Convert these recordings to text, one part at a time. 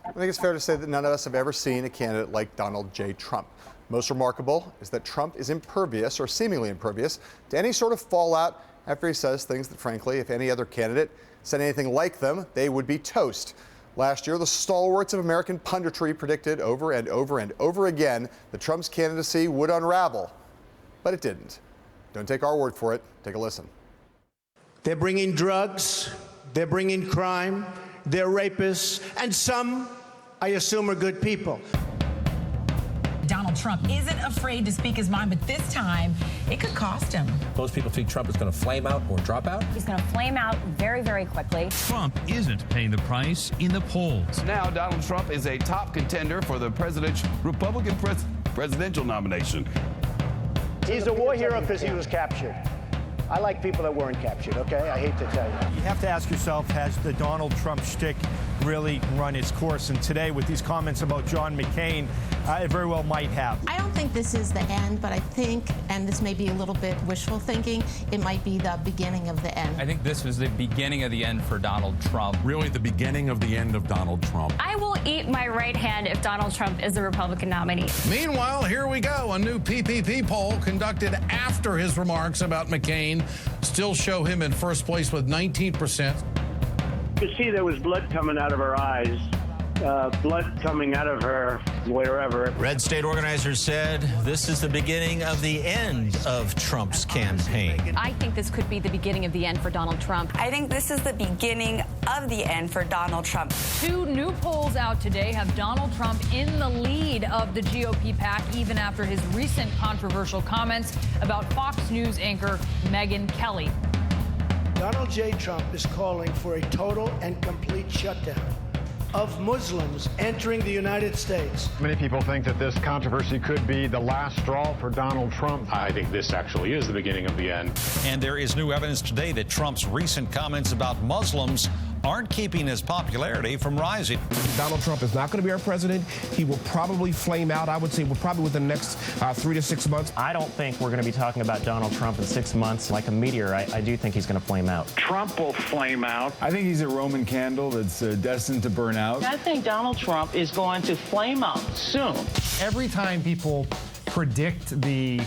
I think it's fair to say that none of us have ever seen a candidate like Donald J. Trump. Most remarkable is that Trump is impervious, or seemingly impervious, to any sort of fallout after he says things that, frankly, if any other candidate said anything like them, they would be toast. Last year, the stalwarts of American punditry predicted over and over and over again that Trump's candidacy would unravel. But it didn't. Don't take our word for it. Take a listen. They're bringing drugs, they're bringing crime, they're rapists, and some, I assume, are good people. Donald Trump isn't afraid to speak his mind, but this time it could cost him. Most people think Trump is going to flame out or drop out. He's going to flame out very, very quickly. Trump isn't paying the price in the polls. Now Donald Trump is a top contender for the Republican presidential nomination. He's a war hero because he was captured. I like people that weren't captured, okay? I hate to tell you. You have to ask yourself, has the Donald Trump shtick really run its course? And today, with these comments about John McCain, it very well might have. I don't think this is the end, but I think, and this may be a little bit wishful thinking, it might be the beginning of the end. I think this was the beginning of the end for Donald Trump. Really the beginning of the end of Donald Trump. I will eat my right hand if Donald Trump is the Republican nominee. Meanwhile, here we go. A new PPP poll conducted after his remarks about McCain still show him in first place with 19%. You could see there was blood coming out of her eyes, blood coming out of her wherever. Red state organizers said this is the beginning of the end of Trump's campaign. I think this could be the beginning of the end for Donald Trump. I think this is the beginning of the end for Donald Trump. Two new polls out today have Donald Trump in the lead of the GOP pack, even after his recent controversial comments about Fox News anchor Megyn Kelly. Donald J. Trump is calling for a total and complete shutdown of Muslims entering the United States. Many people think that this controversy could be the last straw for Donald Trump. I think this actually is the beginning of the end. And there is new evidence today that Trump's recent comments about Muslims aren't keeping his popularity from rising. Donald Trump is not going to be our president. He will probably flame out, I would say, probably within the next 3 to 6 months. I don't think we're going to be talking about Donald Trump in 6 months like a meteor. I do think he's going to flame out. Trump will flame out. I think he's a Roman candle that's destined to burn out. I think Donald Trump is going to flame out soon. Every time people predict the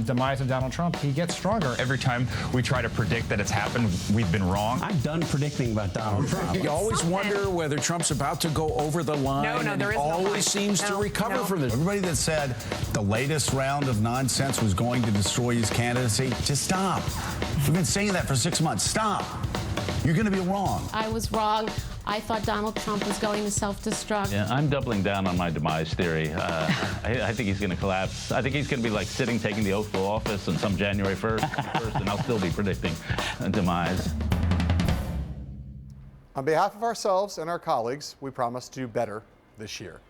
demise of Donald Trump, he gets stronger. Every time we try to predict that it's happened, we've been wrong. I'm done predicting about Donald Trump. You always wonder whether Trump's about to go over the line. No, there is no line. Always seems to recover from this. Everybody that said the latest round of nonsense was going to destroy his candidacy, just stop. We've been saying that for 6 months. Stop. You're going to be wrong. I was wrong. I thought Donald Trump was going to self-destruct. Yeah, I'm doubling down on my demise theory. I think he's going to collapse. I think he's going to be like sitting, taking the oath of office on some January 1st, and I'll still be predicting a demise. On behalf of ourselves and our colleagues, we promise to do better this year.